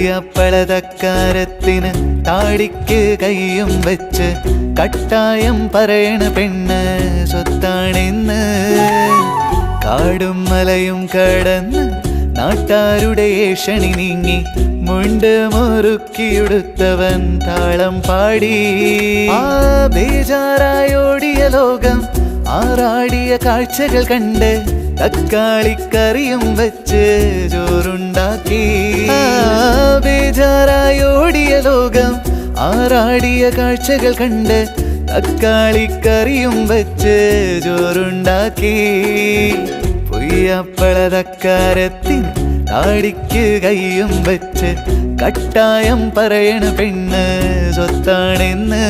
പൊയ്യപ്പളതക്കാരത്തിന് താടിക്ക് കൈയും വെച്ച് കട്ടായം പറയണ പെണ്ണ് സ്വത്താണെന്ന്. കാടും മലയും കടന്ന് നാട്ടാരുടെ ഏഷണി നീങ്ങി മുണ്ട് മുറുക്കിയെടുത്തവൻ താളം പാടി. ആ ബേജാറായോടിയ ലോകം ആറാടിയ കാഴ്ചകൾ കണ്ട് തക്കാളിക്കറിയും വെച്ച് ചോറുണ്ടാക്കി. ബേജാറായോടിയ ലോകം ആറാടിയ കാഴ്ചകൾ കണ്ട് തക്കാളിക്കറിയും വെച്ച് ചോറുണ്ടാക്കി. പൊയ്യപ്പളതക്കാരത്തിന് താടിക്ക് കൈയും വെച്ച് കട്ടായം പറയണ പെണ്ണ് സ്വത്താണെന്ന്.